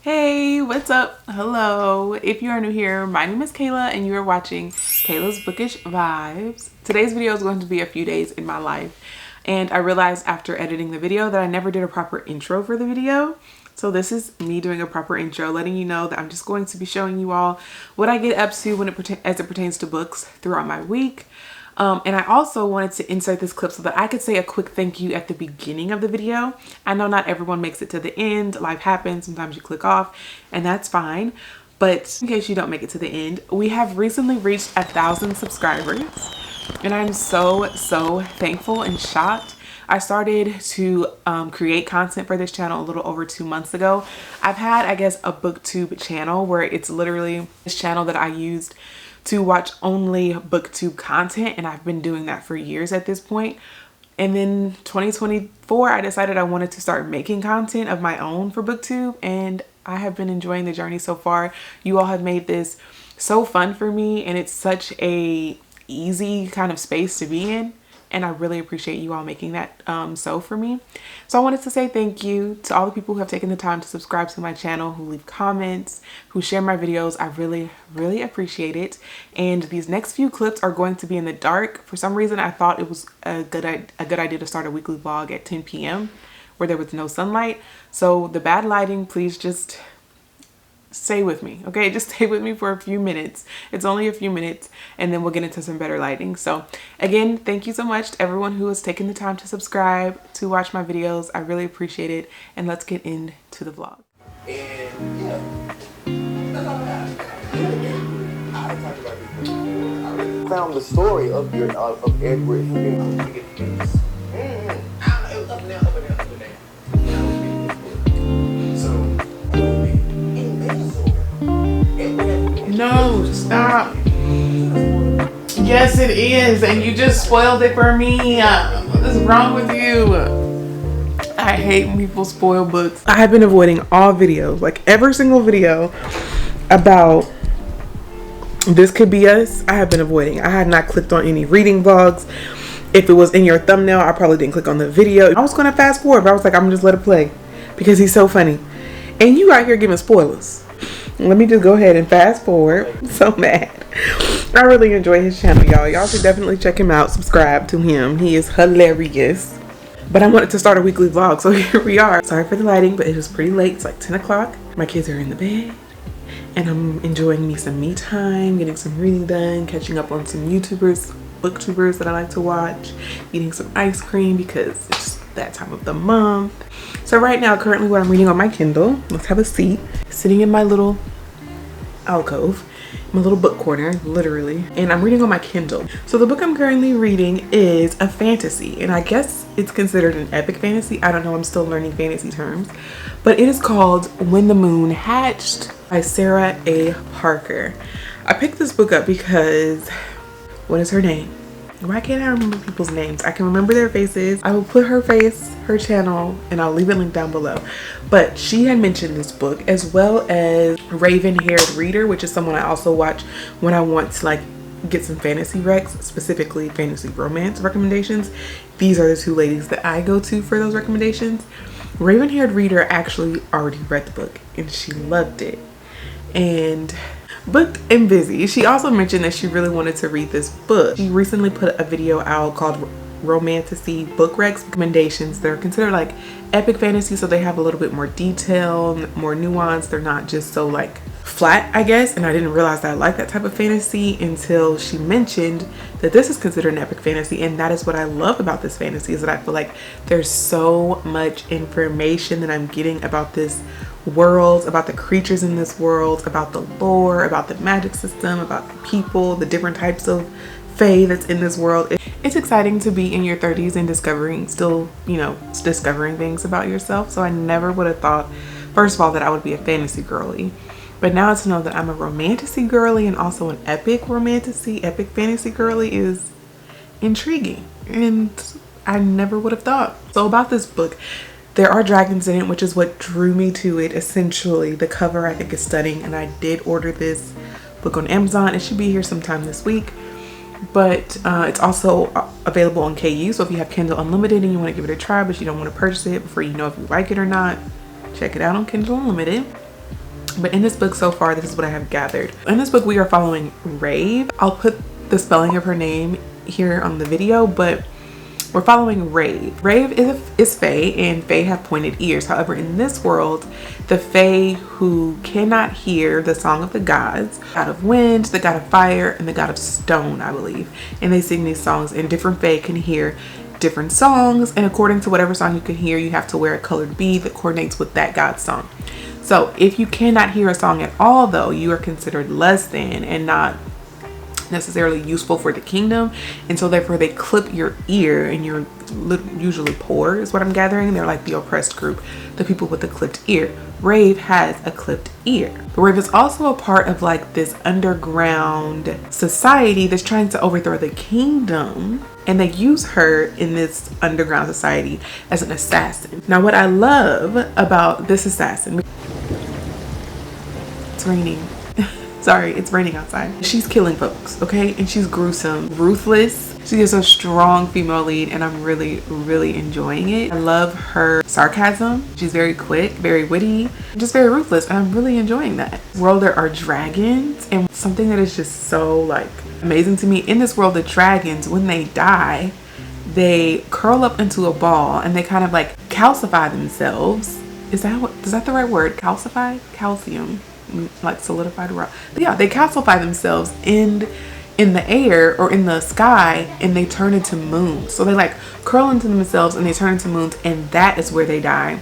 Hey, what's up? Hello. If you are new here, my name is Kayla and you are watching Kayla's Bookish Vibes. Today's video is going to be a few days in my life, and I realized after editing the video that I never did a proper intro for the video. So this is me doing a proper intro, letting you know that I'm just going to be showing you all what I get up to as it pertains to books throughout my week. And I also wanted to insert this clip so that I could say a quick thank you at the beginning of the video. I know not everyone makes it to the end. Life happens. Sometimes you click off and that's fine. But in case you don't make it to the end, we have recently reached 1,000 subscribers. And I'm so thankful and shocked. I started to create content for this channel a little over 2 months ago. I've had, I guess, a booktube channel where it's literally this channel that I used to watch only booktube content, and I've been doing that for years at this point. And then 2024 I decided I wanted to start making content of my own for booktube, and I have been enjoying the journey so far. You all have made this so fun for me, and it's such a easy kind of space to be in, and I really appreciate you all making that so for me. So I wanted to say thank you to all the people who have taken the time to subscribe to my channel, who leave comments, who share my videos. I really appreciate it. And these next few clips are going to be in the dark. For some reason, I thought it was a good idea to start a weekly vlog at 10 p.m. where there was no sunlight. So the bad lighting, please just stay with me, okay? Just stay with me for a few minutes. It's only a few minutes, and then we'll get into some better lighting. So again, thank you so much to everyone who has taken the time to subscribe, to watch my videos. I really appreciate it, and let's get into the vlog. And yeah, that's all I talked about this before. I found the story of Edward Henry. I don't know, it was up and down, up and down, up and down. No, stop. Yes, it is, and you just spoiled it for me. What is wrong with you? I hate when people spoil books. I have been avoiding all videos, like every single video about This Could Be Us. I have been avoiding. I have not clicked on any reading vlogs. If it was in your thumbnail, I probably didn't click on the video. I was going to fast forward, but I was like, I'm gonna just let it play because he's so funny. And you out here giving spoilers. Let me just go ahead and fast forward. I'm so mad. I really enjoy his channel, y'all. Y'all should definitely check him out. Subscribe to him. He is hilarious. But I wanted to start a weekly vlog, so here we are. Sorry for the lighting, but it was pretty late. It's like 10 o'clock. My kids are in the bed, and I'm enjoying me some me time, getting some reading done, catching up on some booktubers that I like to watch, eating some ice cream because it's that time of the month. So right now, currently what I'm reading on my Kindle, let's have a seat, sitting in my little alcove, my little book corner, literally, and I'm reading on my Kindle. So the book I'm currently reading is a fantasy, and I guess it's considered an epic fantasy. I don't know, I'm still learning fantasy terms, but it is called When the Moon Hatched by Sarah A. Parker. I picked this book up because, what is her name? Why can't I remember people's names? I can remember their faces. I will put her face, her channel, and I'll leave a link down below. But she had mentioned this book, as well as Raven-Haired Reader, which is someone I also watch when I want to like get some fantasy recs, specifically fantasy romance recommendations. These are the two ladies that I go to for those recommendations. Raven-Haired Reader actually already read the book and she loved it. And booked and busy. She also mentioned that she really wanted to read this book. She recently put a video out called Romantasy Book Recs recommendations. They're considered like epic fantasy, so they have a little bit more detail, more nuance. They're not just so like flat, I guess. And I didn't realize that I like that type of fantasy until she mentioned that this is considered an epic fantasy. And that is what I love about this fantasy, is that I feel like there's so much information that I'm getting about this world, about the creatures in this world, about the lore, about the magic system, about the people, the different types of fae that's in this world. It's exciting to be in your 30s and discovering things about yourself. So I never would have thought, first of all, that I would be a fantasy girly, but now to know that I'm a romantasy girly and also an epic fantasy girly is intriguing, and I never would have thought. So about this book, there are dragons in it, which is what drew me to it. Essentially, the cover I think is stunning, and I did order this book on Amazon. It should be here sometime this week, but it's also available on KU. So if you have Kindle Unlimited and you want to give it a try, but you don't want to purchase it before you know if you like it or not, check it out on Kindle Unlimited. But in this book so far, this is what I have gathered. In this book, we are following Rave. I'll put the spelling of her name here on the video, but we're following Rave. Rave is Fae, and Fae have pointed ears. However, in this world, the Fae who cannot hear the song of the gods, the god of wind, the god of fire, and the god of stone, I believe. And they sing these songs, and different Fae can hear different songs. And according to whatever song you can hear, you have to wear a colored bead that coordinates with that god's song. So if you cannot hear a song at all, though, you are considered less than and not necessarily useful for the kingdom, and so therefore they clip your ear, and you're usually poor is what I'm gathering. They're like the oppressed group, the people with the clipped ear. Rave has a clipped ear. But Rave is also a part of like this underground society that's trying to overthrow the kingdom, and they use her in this underground society as an assassin. Now what I love about this assassin, it's raining. Sorry, it's raining outside. She's killing folks, okay? And she's gruesome, ruthless. She is a strong female lead, and I'm really, really enjoying it. I love her sarcasm. She's very quick, very witty, just very ruthless, and I'm really enjoying that. World, there are dragons, and something that is just so like amazing to me in this world, the dragons, when they die, they curl up into a ball and they kind of like calcify themselves. Is that the right word? Calcify? Calcium. Like solidified rock. But yeah, they calcify themselves in the air or in the sky, and they turn into moons. So they like curl into themselves and they turn into moons, and that is where they die.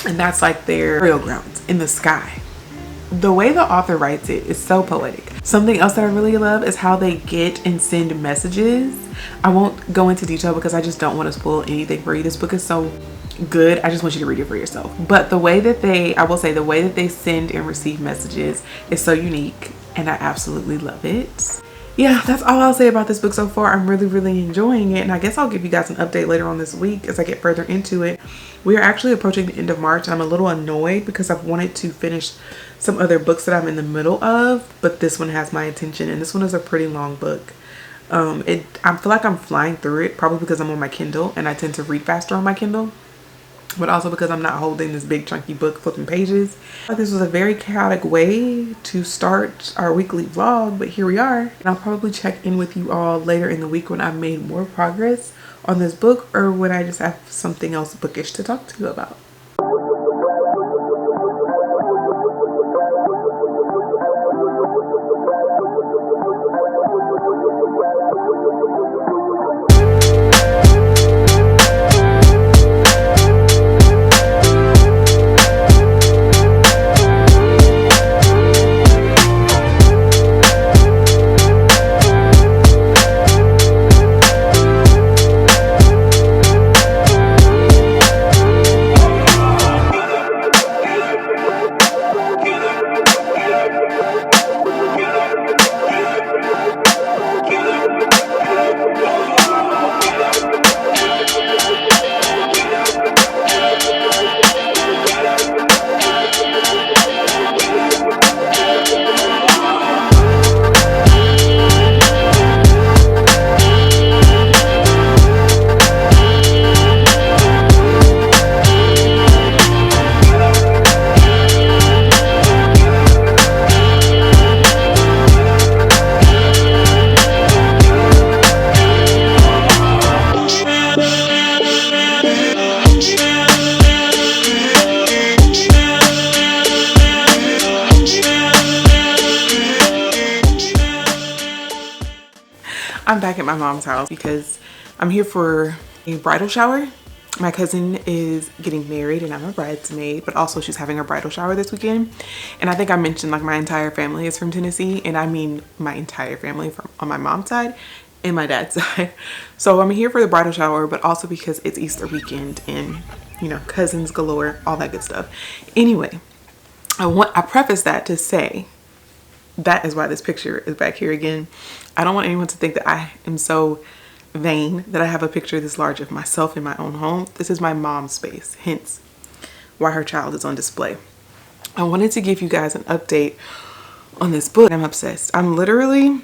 And that's like their burial grounds, in the sky. The way the author writes it is so poetic. Something else that I really love is how they get and send messages. I won't go into detail because I just don't want to spoil anything for you. This book is so good. I just want you to read it for yourself. But the way that I will say the way that they send and receive messages is so unique, and I absolutely love it. Yeah, that's all I'll say about this book so far. I'm really, really enjoying it, and I guess I'll give you guys an update later on this week as I get further into it. We are actually approaching the end of March, and I'm a little annoyed because I've wanted to finish some other books that I'm in the middle of, but this one has my attention, and this one is a pretty long book. I feel like I'm flying through it, probably because I'm on my Kindle, and I tend to read faster on my Kindle, but also because I'm not holding this big chunky book flipping pages. This was a very chaotic way to start our weekly vlog, but here we are. And I'll probably check in with you all later in the week when I've made more progress on this book, or when I just have something else bookish to talk to you about. I'm back at my mom's house because I'm here for a bridal shower. My cousin is getting married and I'm a bridesmaid, but also she's having her bridal shower this weekend. And I think I mentioned like my entire family is from Tennessee, and I mean my entire family from on my mom's side and my dad's side. So I'm here for the bridal shower, but also because it's Easter weekend and, you know, cousins galore, all that good stuff. Anyway, I preface that to say that is why this picture is back here again. I don't want anyone to think that I am so vain that I have a picture this large of myself in my own home. This is my mom's space, hence why her child is on display. I wanted to give you guys an update on this book. I'm obsessed. I'm literally,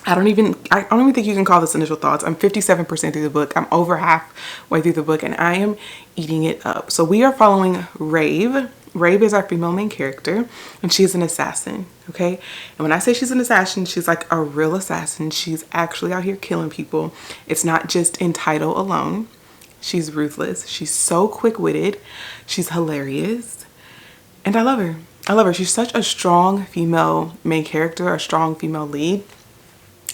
I don't even think you can call this initial thoughts. I'm 57% through the book. I'm over halfway through the book and I am eating it up. So we are following Rave. Rave is our female main character, and she's an assassin, okay? And when I say she's an assassin, she's like a real assassin. She's actually out here killing people. It's not just in title alone. She's ruthless. She's so quick-witted. She's hilarious. And I love her. I love her. She's such a strong female main character, a strong female lead.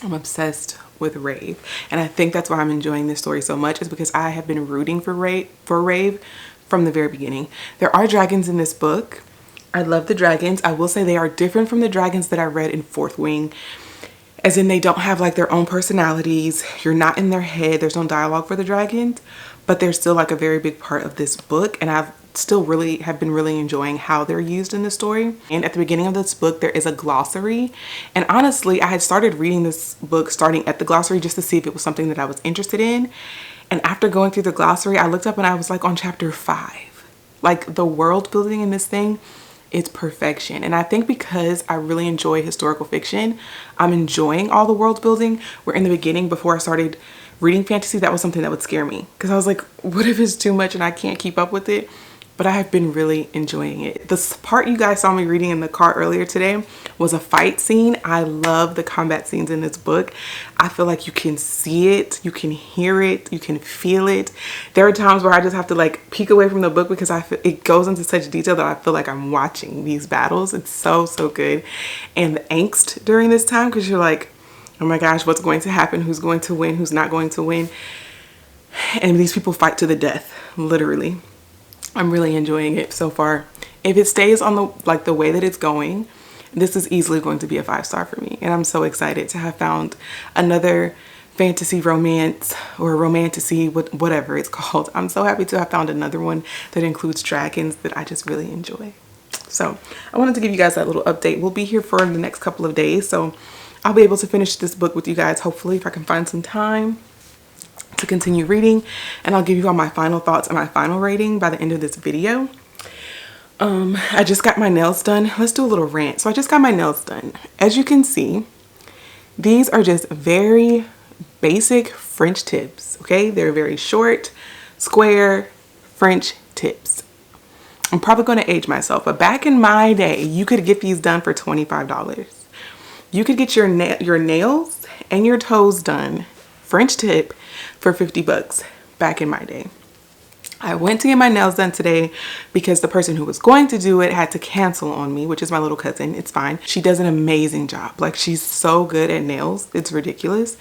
I'm obsessed with Rave. And I think that's why I'm enjoying this story so much, is because I have been rooting for Rave from the very beginning. There are dragons in this book. I love the dragons. I will say they are different from the dragons that I read in Fourth Wing, as in they don't have like their own personalities. You're not in their head. There's no dialogue for the dragons, but they're still like a very big part of this book. And I've still have been really enjoying how they're used in the story. And at the beginning of this book, there is a glossary. And honestly, I had started reading this book starting at the glossary just to see if it was something that I was interested in. And after going through the glossary, I looked up and I was like on chapter 5. Like the world building in this thing, it's perfection. And I think because I really enjoy historical fiction, I'm enjoying all the world building. Where in the beginning, before I started reading fantasy, that was something that would scare me. Because I was like, what if it's too much and I can't keep up with it? But I have been really enjoying it. The part you guys saw me reading in the car earlier today was a fight scene. I love the combat scenes in this book. I feel like you can see it, you can hear it, you can feel it. There are times where I just have to like peek away from the book because it goes into such detail that I feel like I'm watching these battles. It's so good. And the angst during this time, because you're like, oh my gosh, what's going to happen? Who's going to win? Who's not going to win? And these people fight to the death, literally. I'm really enjoying it so far. If it stays on the way that it's going, this is easily going to be a 5-star for me. And I'm so excited to have found another fantasy romance or romantasy, whatever it's called. I'm so happy to have found another one that includes dragons that I just really enjoy. So I wanted to give you guys that little update. We'll be here for the next couple of days, so I'll be able to finish this book with you guys, hopefully, if I can find some time to continue reading, and I'll give you all my final thoughts and my final rating by the end of this video. I just got my nails done. Let's do a little rant. So I just got my nails done. As you can see, these are just very basic French tips, okay? They're very short, square French tips. I'm probably going to age myself, but back in my day, you could get these done for $25. You could get your nails and your toes done, French tip, for 50 bucks back in my day. I went to get my nails done today because the person who was going to do it had to cancel on me, which is my little cousin. It's fine. She does an amazing job. Like, she's so good at nails. It's ridiculous.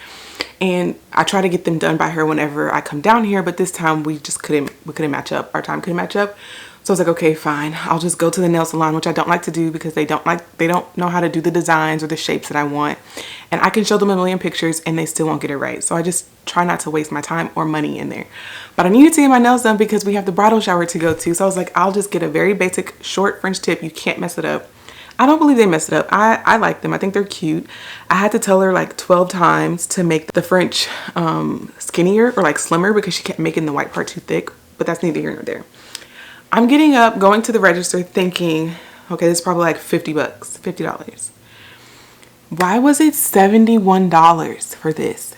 And I try to get them done by her whenever I come down here, but this time we just couldn't match up. Our time couldn't match up. So I was like, okay, fine. I'll just go to the nail salon, which I don't like to do because they don't know how to do the designs or the shapes that I want. And I can show them a million pictures and they still won't get it right. So I just try not to waste my time or money in there. But I needed to get my nails done because we have the bridal shower to go to. So I was like, I'll just get a very basic short French tip. You can't mess it up. I don't believe they messed it up. I like them. I think they're cute. I had to tell her like 12 times to make the French skinnier or like slimmer because she kept making the white part too thick. But that's neither here nor there. I'm getting up, going to the register thinking, okay, this is probably like 50 bucks, $50. Why was it $71 for this?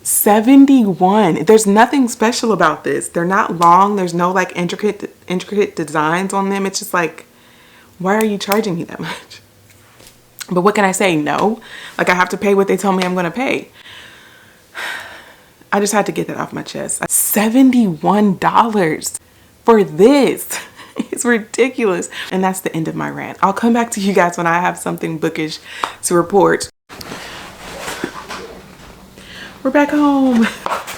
71. There's nothing special about this. They're not long. There's no like intricate designs on them. It's just like, why are you charging me that much? But what can I say? No. Like, I have to pay what they tell me I'm going to pay. I just had to get that off my chest. $71 for this. It's ridiculous. And that's the end of my rant. I'll come back to you guys when I have something bookish to report. We're back home.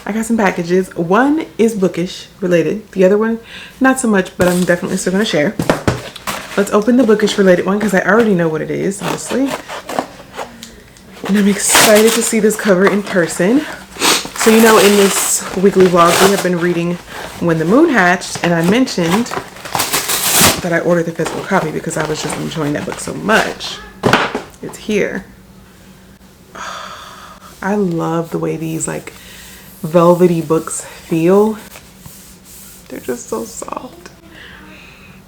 I got some packages. One is bookish related. The other one, not so much, but I'm definitely still going to share. Let's open the bookish related one because I already know what it is, honestly. And I'm excited to see this cover in person. So, you know, in this weekly vlog, we have been reading When the Moon Hatched, and I mentioned that I ordered the physical copy because I was just enjoying that book so much. It's here. I love the way these like velvety books feel. They're just so soft.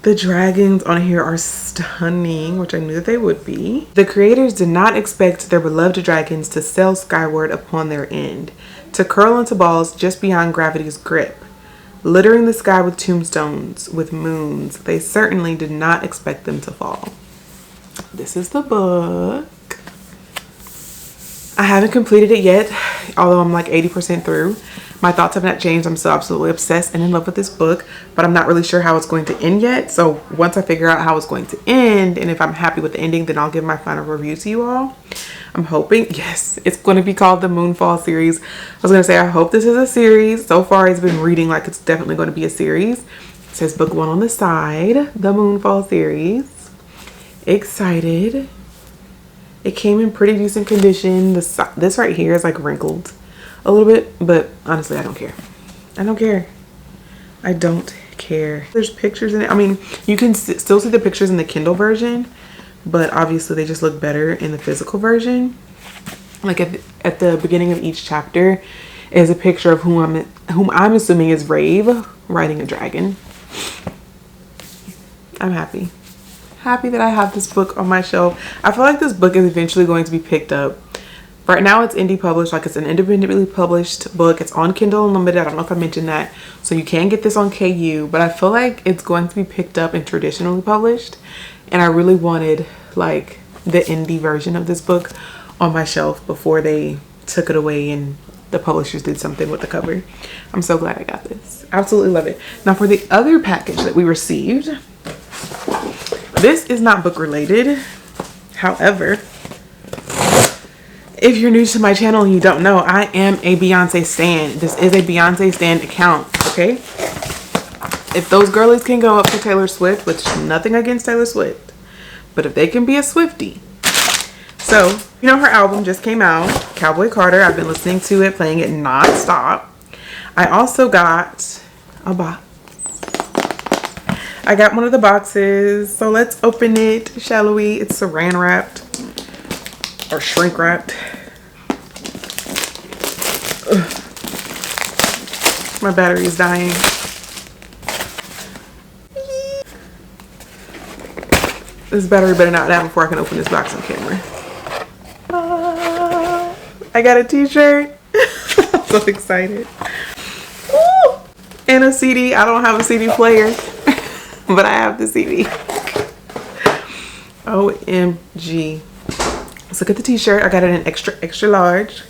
The dragons on here are stunning, which I knew that they would be. The creators did not expect their beloved dragons to sail skyward upon their end, to curl into balls just beyond gravity's grip. littering the sky with tombstones, with moons. They certainly did not expect them to fall. This is the book. I haven't completed it yet, although I'm like 80% through. My thoughts have not changed. I'm still absolutely obsessed and in love with this book, but I'm not really sure how it's going to end yet. So once I figure out how it's going to end, and if I'm happy with the ending, then I'll give my final review to you all. I'm hoping, yes, it's going to be called the Moonfall series. I was going to say, I hope this is a series. So far, it's been reading like it's definitely going to be a series. It says book 1 on the side, the Moonfall series. Excited. It came in pretty decent condition. This right here is like wrinkled a little bit, but honestly, I don't care. I don't care. I don't care. There's pictures in it. I mean, you can still see the pictures in the Kindle version, but obviously they just look better in the physical version. Like at the beginning of each chapter is a picture of whom I'm assuming is Rave riding a dragon. I'm happy. Happy that I have this book on my shelf. I feel like this book is eventually going to be picked up. Right now it's indie published, like it's an independently published book. It's on Kindle Unlimited. I don't know if I mentioned that. So you can get this on KU, but I feel like it's going to be picked up and traditionally published. And I really wanted like the indie version of this book on my shelf before they took it away and the publishers did something with the cover. I'm so glad I got this. Absolutely love it. Now for the other package that we received, this is not book related. However, if you're new to my channel and you don't know, I am a Beyonce stan. This is a Beyonce stan account, okay? If those girlies can go up to Taylor Swift, which is nothing against Taylor Swift, but if they can be a Swiftie. So, you know, her album just came out, Cowboy Carter. I've been listening to it, playing it non-stop. I also got a box. I got one of the boxes, so let's open it, shall we? It's saran wrapped or shrink wrapped. Ugh. My battery is dying. This battery better not die before I can open this box on camera. I got a t-shirt. I'm so excited. Woo! And a CD. I don't have a CD player. But I have the CD. OMG. Let's look at the t-shirt. I got it in extra large.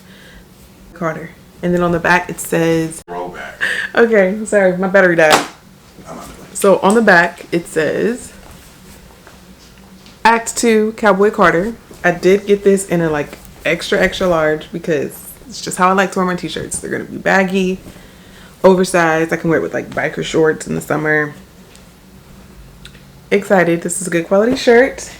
Carter. And then on the back it says... Throwback. Okay, sorry. My battery died. So on the back it says... Act 2, Cowboy Carter. I did get this in a like extra large because it's just how I like to wear my t-shirts. They're going to be baggy, oversized. I can wear it with like biker shorts in the summer. Excited. This is a good quality shirt.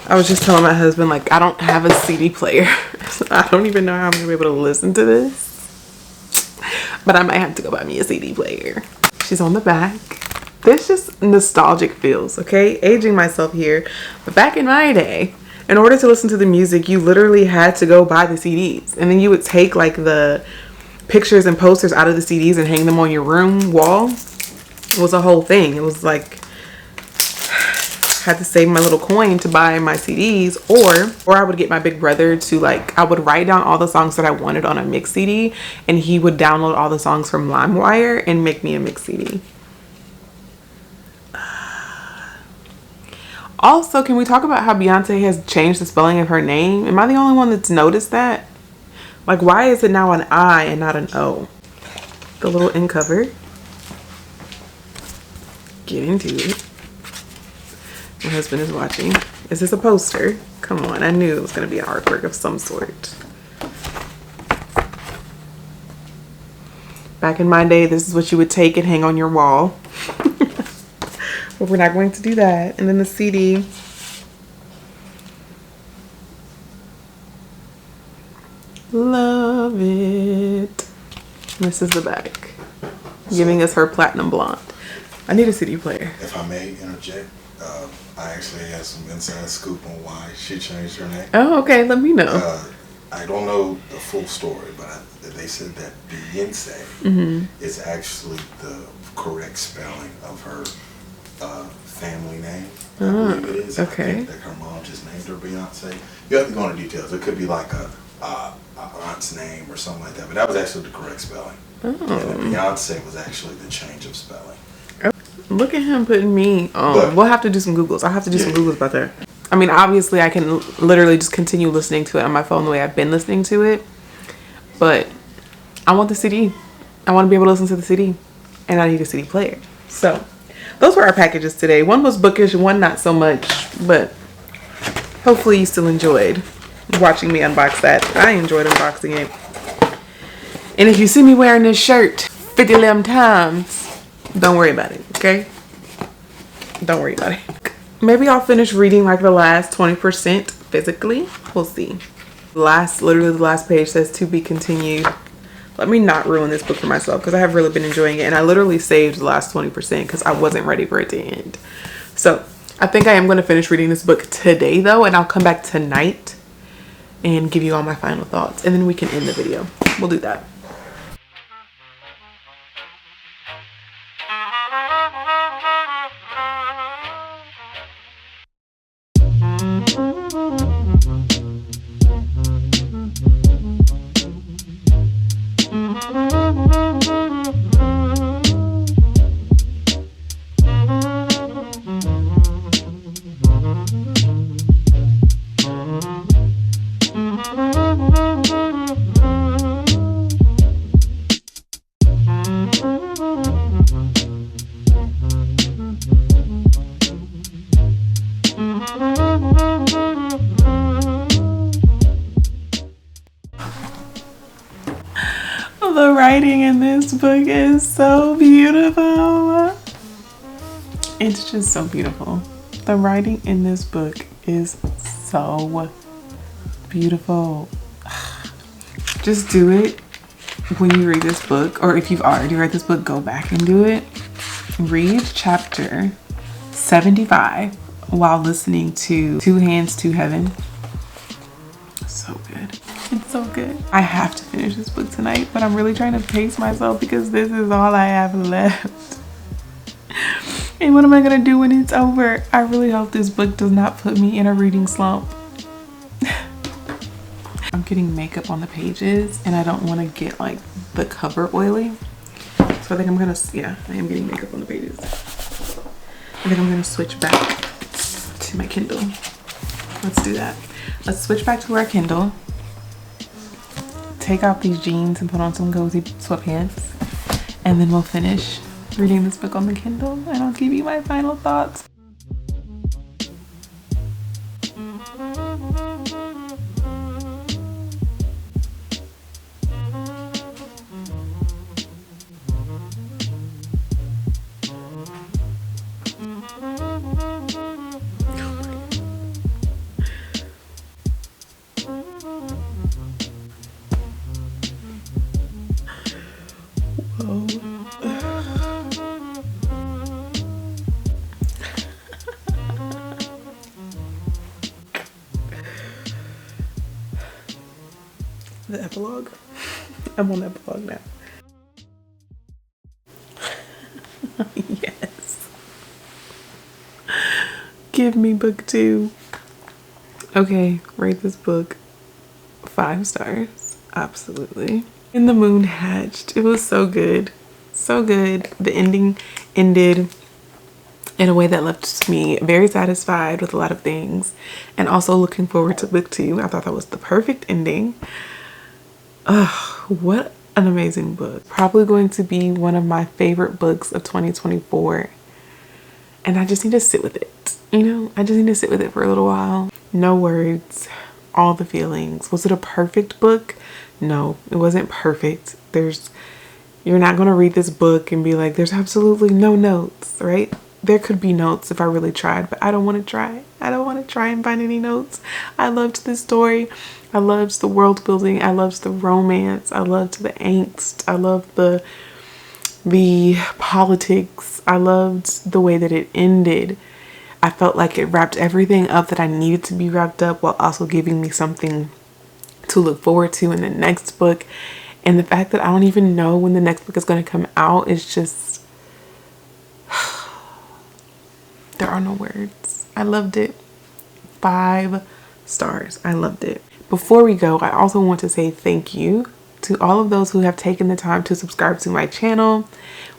I was just telling my husband, like, I don't have a CD player. So I don't even know how I'm gonna be able to listen to this, but I might have to go buy me a CD player. She's on the back. This just nostalgic feels, okay? Aging myself here, but back in my day, in order to listen to the music, you literally had to go buy the CDs, and then you would take like the pictures and posters out of the CDs and hang them on your room wall. It was a whole thing. It was like, had to save my little coin to buy my CDs, or I would get my big brother to like, I would write down all the songs that I wanted on a mix CD and he would download all the songs from LimeWire and make me a mix CD. Also, can we talk about how Beyonce has changed the spelling of her name? Am I the only one that's noticed that? Like, why is it now an I and not an O? The little end cover. Get into it. My husband is watching. Is this a poster? Come on, I knew it was going to be an artwork of some sort. Back in my day, this is what you would take and hang on your wall. But we're not going to do that. And then the CD. Love it. This is the back. Giving us her platinum blonde. I need a CD player. If I may interject, I actually had some inside scoop on why she changed her name. Oh, okay. Let me know. I don't know the full story, but they said that Beyonce is actually the correct spelling of her family name. I believe it is. Okay. I think that her mom just named her Beyonce. You have to go into details. It could be like a aunt's name or something like that, but that was actually the correct spelling. Yeah, the Beyonce was actually the change of spelling. Look at him putting me on. We'll have to do some Googles. I'll have to do some Googles about that. I mean, obviously, I can literally just continue listening to it on my phone the way I've been listening to it. But I want the CD. I want to be able to listen to the CD. And I need a CD player. So, those were our packages today. One was bookish, one not so much. But hopefully you still enjoyed watching me unbox that. I enjoyed unboxing it. And if you see me wearing this shirt 50 times, don't worry about it, okay? Don't worry about it. Maybe I'll finish reading like the last 20% physically. We'll see. Literally the last page says to be continued. Let me not ruin this book for myself because I have really been enjoying it. And I literally saved the last 20% because I wasn't ready for it to end. So I think I am going to finish reading this book today though. And I'll come back tonight and give you all my final thoughts. And then we can end the video. We'll do that. The writing in this book is so beautiful. It's just so beautiful. The writing in this book is so beautiful. Just do it when you read this book, or if you've already read this book, go back and do it. Read chapter 75 while listening to Two Hands to Heaven. So good. It's so good. I have to finish this book tonight, but I'm really trying to pace myself because this is all I have left. And what am I gonna do when it's over? I really hope this book does not put me in a reading slump. I'm getting makeup on the pages and I don't want to get like the cover oily. So I think I'm gonna, yeah, I am getting makeup on the pages. I think I'm gonna switch back to my Kindle. Let's do that. Let's switch back to our Kindle. Take off these jeans and put on some cozy sweatpants. And then we'll finish reading this book on the Kindle and I'll give you my final thoughts. The epilogue. I'm on the epilogue now. Yes. Give me book 2. Okay, rate this book 5 stars. Absolutely. And the moon hatched. It was so good. So good. The ending ended in a way that left me very satisfied with a lot of things and also looking forward to book 2. I thought that was the perfect ending. What an amazing book. Probably going to be one of my favorite books of 2024. And I just need to sit with it. You know, I just need to sit with it for a little while. No words, all the feelings. Was it a perfect book? No, it wasn't perfect. You're not going to read this book and be like, there's absolutely no notes, right? There could be notes if I really tried, but I don't want to try. I don't want to try and find any notes. I loved this story. I loved the world building. I loved the romance. I loved the angst. I loved the politics. I loved the way that it ended. I felt like it wrapped everything up that I needed to be wrapped up while also giving me something to look forward to in the next book. And the fact that I don't even know when the next book is going to come out is just, there are no words. I loved it. 5 stars. I loved it. Before we go, I also want to say thank you to all of those who have taken the time to subscribe to my channel.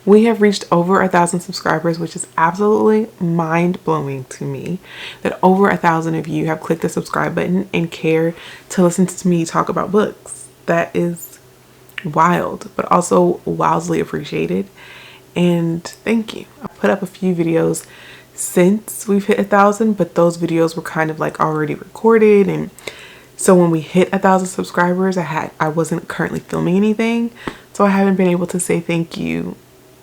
We have reached over 1,000 subscribers, which is absolutely mind-blowing to me that over 1,000 of you have clicked the subscribe button and care to listen to me talk about books. That is wild, but also wildly appreciated. And thank you. I put up a few videos since we've hit 1,000, but those videos were kind of like already recorded, and so when we hit 1,000 subscribers, I wasn't currently filming anything, so I haven't been able to say thank you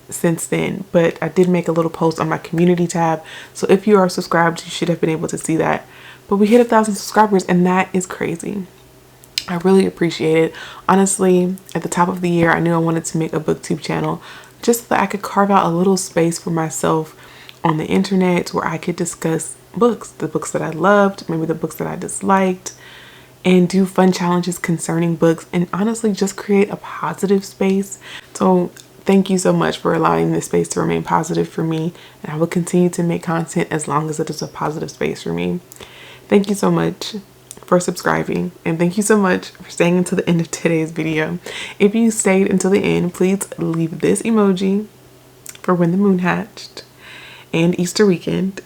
since then. But I did make a little post on my community tab, so if you are subscribed, you should have been able to see that. But we hit 1,000 subscribers, and that is crazy. I really appreciate it. Honestly, at the top of the year, I knew I wanted to make a booktube channel just so that I could carve out a little space for myself on the internet where I could discuss books, the books that I loved, maybe the books that I disliked, and do fun challenges concerning books, and honestly just create a positive space. So thank you so much for allowing this space to remain positive for me, and I will continue to make content as long as it is a positive space for me. Thank you so much for subscribing, and thank you so much for staying until the end of today's video. If you stayed until the end, please leave this emoji for when the moon hatched and Easter weekend,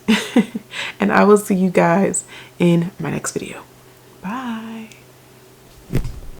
and I will see you guys in my next video.